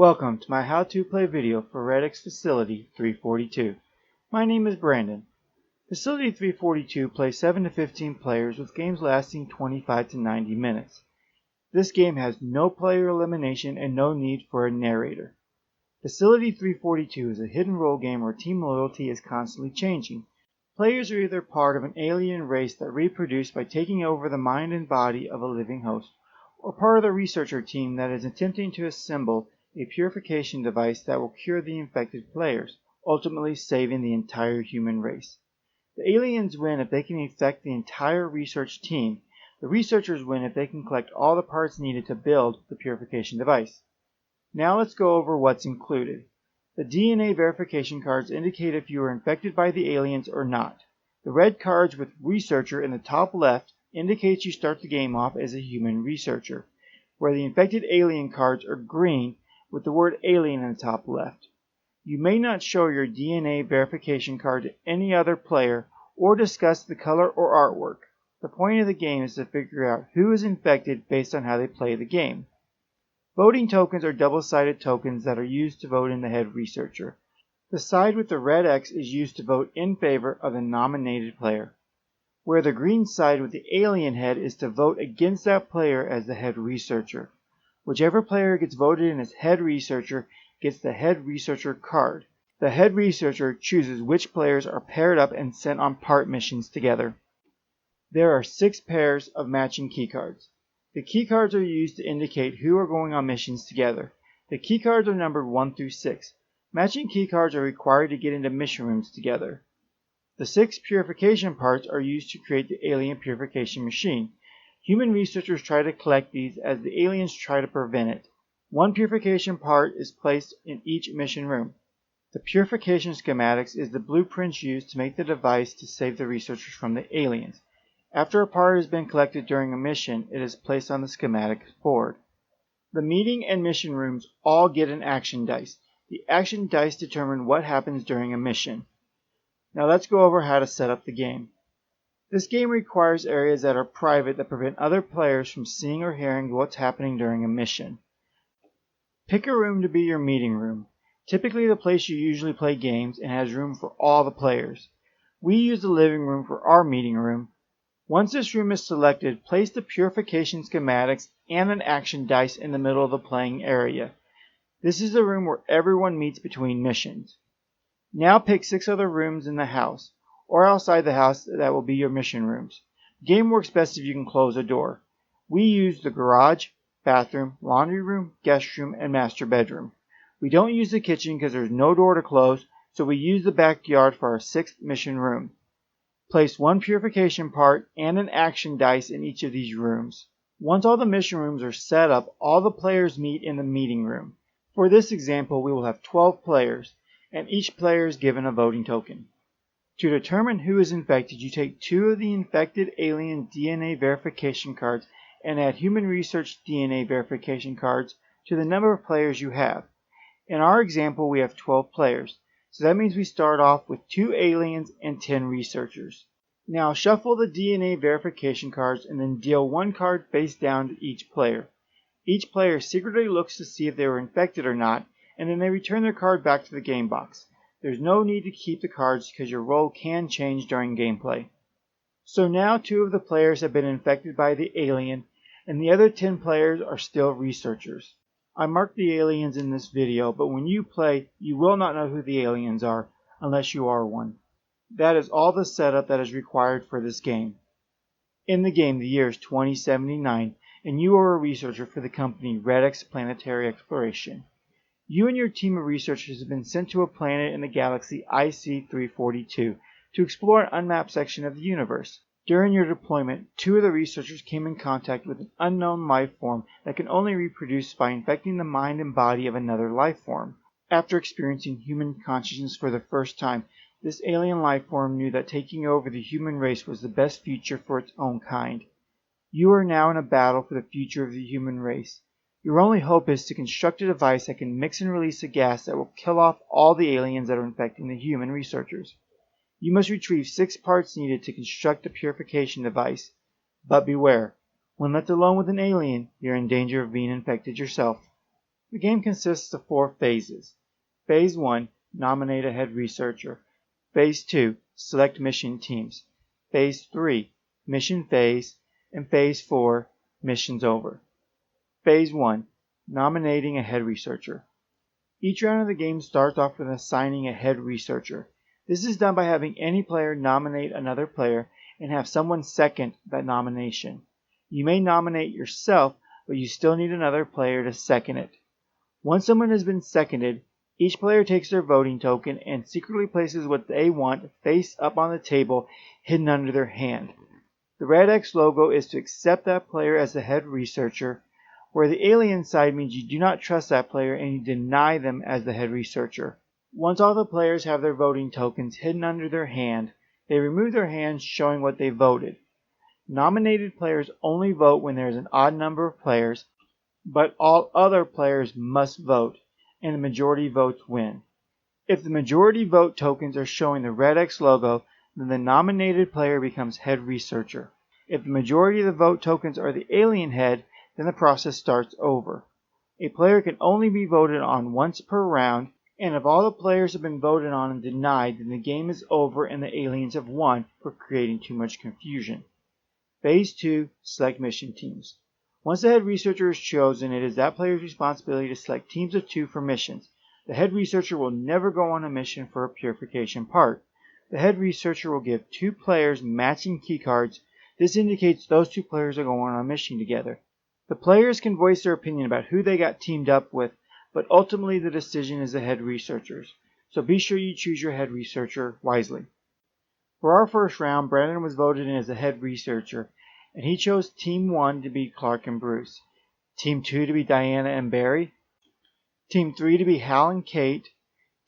Welcome to my how-to play video for Redx Facility 342. My name is Brandon. Facility 342 plays 7 to 15 players with games lasting 25 to 90 minutes. This game has no player elimination and no need for a narrator. Facility 342 is a hidden role game where team loyalty is constantly changing. Players are either part of an alien race that reproduce by taking over the mind and body of a living host, or part of the researcher team that is attempting to assemble a purification device that will cure the infected players, ultimately saving the entire human race. The aliens win if they can infect the entire research team. The researchers win if they can collect all the parts needed to build the purification device. Now let's go over what's included. The DNA verification cards indicate if you are infected by the aliens or not. The red cards with researcher in the top left indicates you start the game off as a human researcher, where the infected alien cards are green with the word alien in the top left. You may not show your DNA verification card to any other player or discuss the color or artwork. The point of the game is to figure out who is infected based on how they play the game. Voting tokens are double-sided tokens that are used to vote in the head researcher. The side with the red X is used to vote in favor of the nominated player, where the green side with the alien head is to vote against that player as the head researcher. Whichever player gets voted in as head researcher gets the head researcher card. The head researcher chooses which players are paired up and sent on part missions together. There are 6 pairs of matching keycards. The keycards are used to indicate who are going on missions together. The keycards are numbered 1 through 6. Matching keycards are required to get into mission rooms together. The 6 purification parts are used to create the alien purification machine. Human researchers try to collect these as the aliens try to prevent it. 1 purification part is placed in each mission room. The purification schematics is the blueprints used to make the device to save the researchers from the aliens. After a part has been collected during a mission, it is placed on the schematics board. The meeting and mission rooms all get an action dice. The action dice determine what happens during a mission. Now let's go over how to set up the game. This game requires areas that are private that prevent other players from seeing or hearing what's happening during a mission. Pick a room to be your meeting room, typically the place you usually play games and has room for all the players. We use the living room for our meeting room. Once this room is selected, place the purification schematics and an action dice in the middle of the playing area. This is the room where everyone meets between missions. Now pick 6 other rooms in the house, or outside the house that will be your mission rooms. The game works best if you can close a door. We use the garage, bathroom, laundry room, guest room, and master bedroom. We don't use the kitchen because there's no door to close, so we use the backyard for our 6th mission room. Place 1 purification part and an action dice in each of these rooms. Once all the mission rooms are set up, all the players meet in the meeting room. For this example, we will have 12 players, and each player is given a voting token. To determine who is infected, you take 2 of the infected alien DNA verification cards and add human research DNA verification cards to the number of players you have. In our example, we have 12 players, so that means we start off with 2 aliens and 10 researchers. Now shuffle the DNA verification cards and then deal 1 card face down to each player. Each player secretly looks to see if they were infected or not, and then they return their card back to the game box. There's no need to keep the cards because your role can change during gameplay. So now 2 of the players have been infected by the alien, and the other 10 players are still researchers. I marked the aliens in this video, but when you play, you will not know who the aliens are unless you are one. That is all the setup that is required for this game. In the game, the year is 2079, and you are a researcher for the company Redx Planetary Exploration. You and your team of researchers have been sent to a planet in the galaxy IC-342 to explore an unmapped section of the universe. During your deployment, 2 of the researchers came in contact with an unknown life form that can only reproduce by infecting the mind and body of another life form. After experiencing human consciousness for the first time, this alien life form knew that taking over the human race was the best future for its own kind. You are now in a battle for the future of the human race. Your only hope is to construct a device that can mix and release a gas that will kill off all the aliens that are infecting the human researchers. You must retrieve 6 parts needed to construct the purification device. But beware, when left alone with an alien, you're in danger of being infected yourself. The game consists of 4 phases. Phase 1, nominate a head researcher. Phase 2, select mission teams. Phase 3, mission phase. And Phase 4, missions over. Phase 1, nominating a head researcher. Each round of the game starts off with assigning a head researcher. This is done by having any player nominate another player and have someone second that nomination. You may nominate yourself, but you still need another player to second it. Once someone has been seconded, each player takes their voting token and secretly places what they want face up on the table, hidden under their hand. The red X logo is to accept that player as the head researcher, where the alien side means you do not trust that player and you deny them as the head researcher. Once all the players have their voting tokens hidden under their hand, they remove their hands showing what they voted. Nominated players only vote when there is an odd number of players, but all other players must vote, and the majority votes win. If the majority vote tokens are showing the red X logo, then the nominated player becomes head researcher. If the majority of the vote tokens are the alien head, then the process starts over. A player can only be voted on once per round, and if all the players have been voted on and denied, then the game is over and the aliens have won for creating too much confusion. Phase 2, select mission teams. Once the head researcher is chosen, it is that player's responsibility to select teams of 2 for missions. The head researcher will never go on a mission for a purification part. The head researcher will give 2 players matching keycards. This indicates those 2 players are going on a mission together. The players can voice their opinion about who they got teamed up with, but ultimately the decision is the head researcher's. So be sure you choose your head researcher wisely. For our first round, Brandon was voted in as the head researcher, and he chose Team 1 to be Clark and Bruce, Team 2 to be Diana and Barry, Team 3 to be Hal and Kate,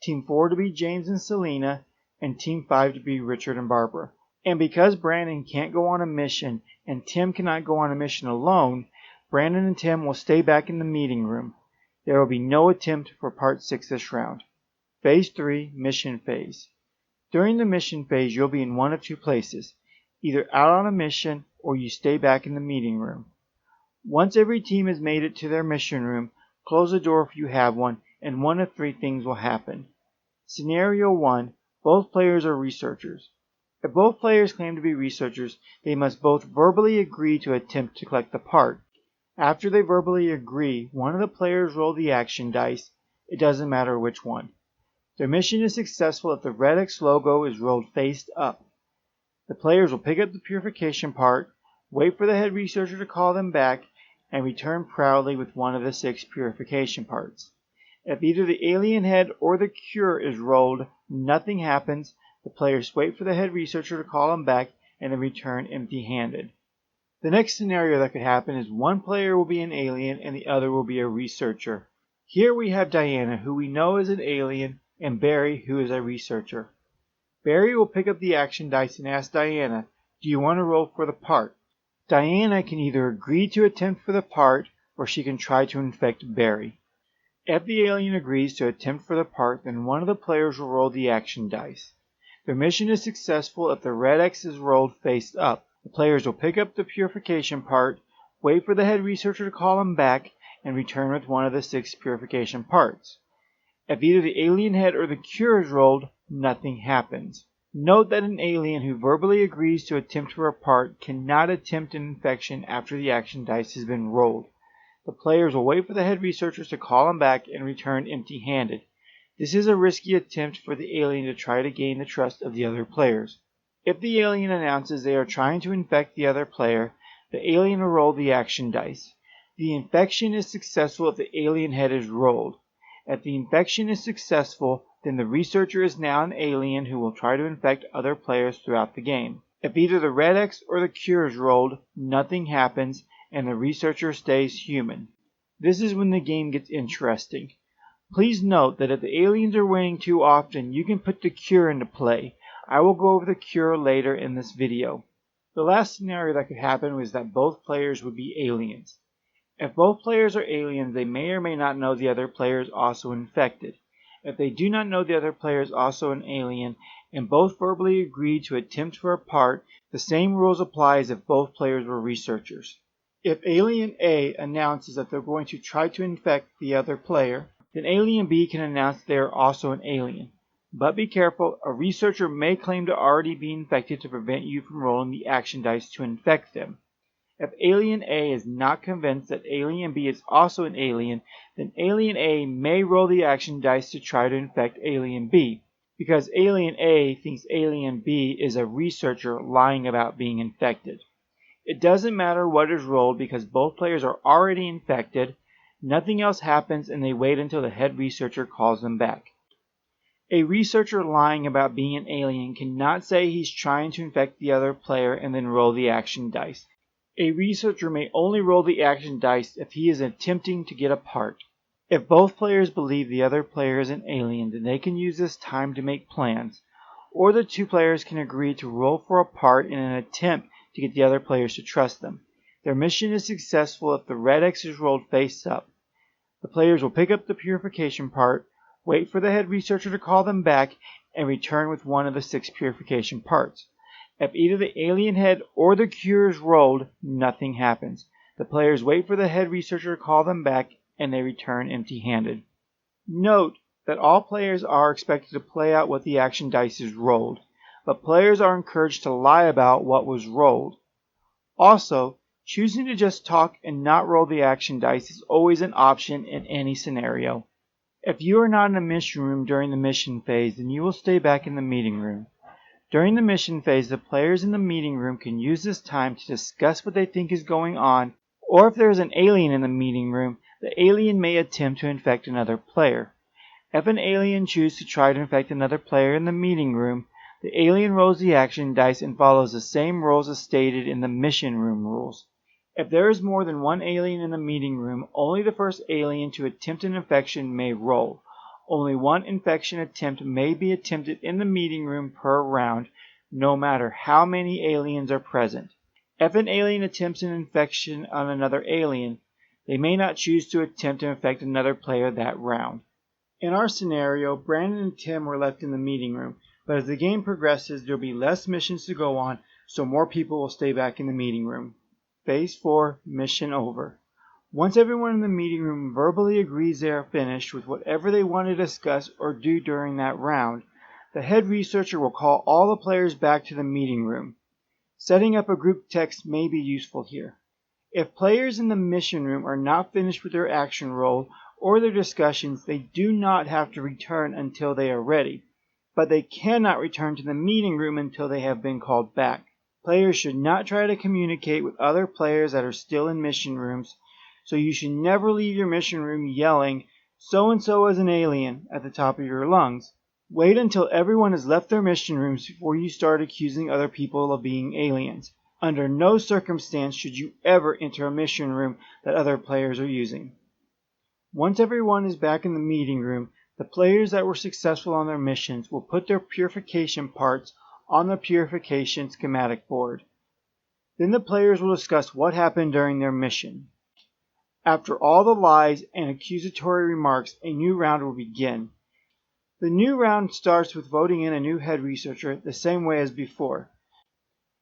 Team 4 to be James and Selena, and Team 5 to be Richard and Barbara. And because Brandon can't go on a mission, and Tim cannot go on a mission alone, Brandon and Tim will stay back in the meeting room. There will be no attempt for Part 6 this round. Phase 3, Mission Phase. During the mission phase, you'll be in one of 2 places, either out on a mission or you stay back in the meeting room. Once every team has made it to their mission room, close the door if you have one, and one of 3 things will happen. Scenario 1, both players are researchers. If both players claim to be researchers, they must both verbally agree to attempt to collect the part. After they verbally agree, one of the players roll the action dice. It doesn't matter which one. Their mission is successful if the red X logo is rolled face up. The players will pick up the purification part, wait for the head researcher to call them back, and return proudly with one of the 6 purification parts. If either the alien head or the cure is rolled, nothing happens. The players wait for the head researcher to call them back and then return empty-handed. The next scenario that could happen is one player will be an alien and the other will be a researcher. Here we have Diana, who we know is an alien, and Barry, who is a researcher. Barry will pick up the action dice and ask Diana, "Do you want to roll for the part?" Diana can either agree to attempt for the part, or she can try to infect Barry. If the alien agrees to attempt for the part, then one of the players will roll the action dice. Their mission is successful if the red X is rolled face up. The players will pick up the purification part, wait for the head researcher to call them back, and return with one of the 6 purification parts. If either the alien head or the cure is rolled, nothing happens. Note that an alien who verbally agrees to attempt for a part cannot attempt an infection after the action dice has been rolled. The players will wait for the head researchers to call them back and return empty-handed. This is a risky attempt for the alien to try to gain the trust of the other players. If the alien announces they are trying to infect the other player, the alien will roll the action dice. The infection is successful if the alien head is rolled. If the infection is successful, then the researcher is now an alien who will try to infect other players throughout the game. If either the red X or the cure is rolled, nothing happens, and the researcher stays human. This is when the game gets interesting. Please note that if the aliens are winning too often, you can put the cure into play. I will go over the cure later in this video. The last scenario that could happen was that both players would be aliens. If both players are aliens, they may or may not know the other player is also infected. If they do not know the other player is also an alien, and both verbally agree to attempt for a part, the same rules apply as if both players were researchers. If Alien A announces that they're going to try to infect the other player, then Alien B can announce they are also an alien. But be careful, a researcher may claim to already be infected to prevent you from rolling the action dice to infect them. If Alien A is not convinced that Alien B is also an alien, then Alien A may roll the action dice to try to infect Alien B, because Alien A thinks Alien B is a researcher lying about being infected. It doesn't matter what is rolled because both players are already infected, nothing else happens, and they wait until the head researcher calls them back. A researcher lying about being an alien cannot say he's trying to infect the other player and then roll the action dice. A researcher may only roll the action dice if he is attempting to get a part. If both players believe the other player is an alien, then they can use this time to make plans, or the two players can agree to roll for a part in an attempt to get the other players to trust them. Their mission is successful if the red X is rolled face up. The players will pick up the purification part, wait for the head researcher to call them back, and return with one of the 6 purification parts. If either the alien head or the cure is rolled, nothing happens. The players wait for the head researcher to call them back, and they return empty-handed. Note that all players are expected to play out what the action dice is rolled, but players are encouraged to lie about what was rolled. Also, choosing to just talk and not roll the action dice is always an option in any scenario. If you are not in a mission room during the mission phase, then you will stay back in the meeting room. During the mission phase, the players in the meeting room can use this time to discuss what they think is going on, or if there is an alien in the meeting room, the alien may attempt to infect another player. If an alien chooses to try to infect another player in the meeting room, the alien rolls the action dice and follows the same rules as stated in the mission room rules. If there is more than one alien in the meeting room, only the first alien to attempt an infection may roll. Only one infection attempt may be attempted in the meeting room per round, no matter how many aliens are present. If an alien attempts an infection on another alien, they may not choose to attempt to infect another player that round. In our scenario, Brandon and Tim were left in the meeting room, but as the game progresses, there will be less missions to go on, so more people will stay back in the meeting room. Phase 4, mission over. Once everyone in the meeting room verbally agrees they are finished with whatever they want to discuss or do during that round, the head researcher will call all the players back to the meeting room. Setting up a group text may be useful here. If players in the mission room are not finished with their action roll or their discussions, they do not have to return until they are ready, but they cannot return to the meeting room until they have been called back. Players should not try to communicate with other players that are still in mission rooms, so you should never leave your mission room yelling, "So-and-so is an alien," at the top of your lungs. Wait until everyone has left their mission rooms before you start accusing other people of being aliens. Under no circumstance should you ever enter a mission room that other players are using. Once everyone is back in the meeting room, the players that were successful on their missions will put their purification parts on the purification schematic board. Then the players will discuss what happened during their mission. After all the lies and accusatory remarks, a new round will begin. The new round starts with voting in a new head researcher the same way as before.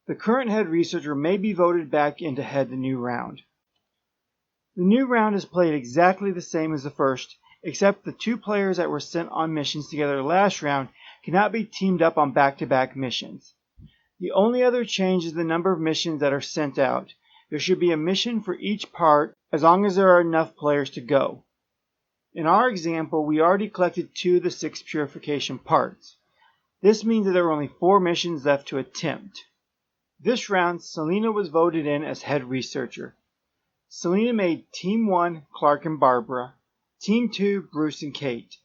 The current head researcher may be voted back in to head the new round. The new round is played exactly the same as the first, except the 2 players that were sent on missions together last round cannot be teamed up on back-to-back missions. The only other change is the number of missions that are sent out. There should be a mission for each part as long as there are enough players to go. In our example, we already collected 2 of the 6 purification parts. This means that there are only 4 missions left to attempt. This round, Selena was voted in as head researcher. Selena made Team 1 Clark and Barbara, Team 2 Bruce and Kate,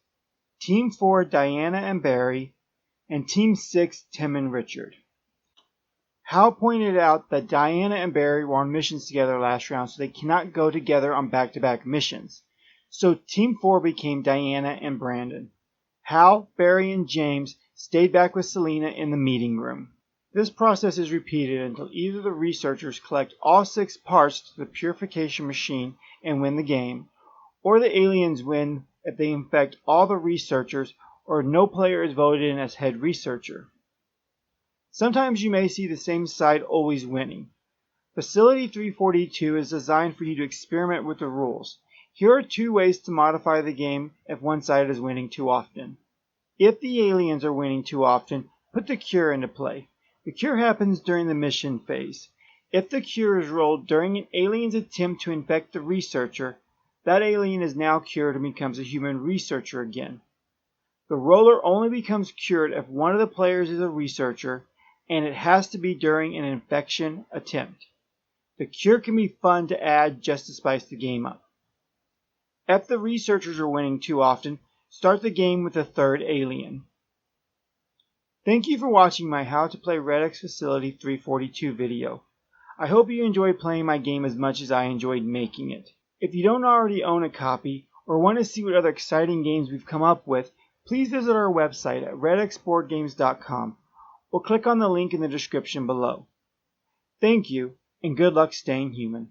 Team 4 Diana and Barry, and Team 6 Tim and Richard. Hal pointed out that Diana and Barry were on missions together last round, so they cannot go together on back-to-back missions. So Team 4 became Diana and Brandon. Hal, Barry, and James stayed back with Selena in the meeting room. This process is repeated until either the researchers collect all 6 parts to the purification machine and win the game, or the aliens win if they infect all the researchers, or no player is voted in as head researcher. Sometimes you may see the same side always winning. Facility 342 is designed for you to experiment with the rules. Here are 2 ways to modify the game if one side is winning too often. If the aliens are winning too often, put the cure into play. The cure happens during the mission phase. If the cure is rolled during an alien's attempt to infect the researcher, that alien is now cured and becomes a human researcher again. The roller only becomes cured if one of the players is a researcher, and it has to be during an infection attempt. The cure can be fun to add just to spice the game up. If the researchers are winning too often, start the game with a 3rd alien. Thank you for watching my How to Play Red X Facility 342 video. I hope you enjoyed playing my game as much as I enjoyed making it. If you don't already own a copy, or want to see what other exciting games we've come up with, please visit our website at redxboardgames.com or click on the link in the description below. Thank you, and good luck staying human.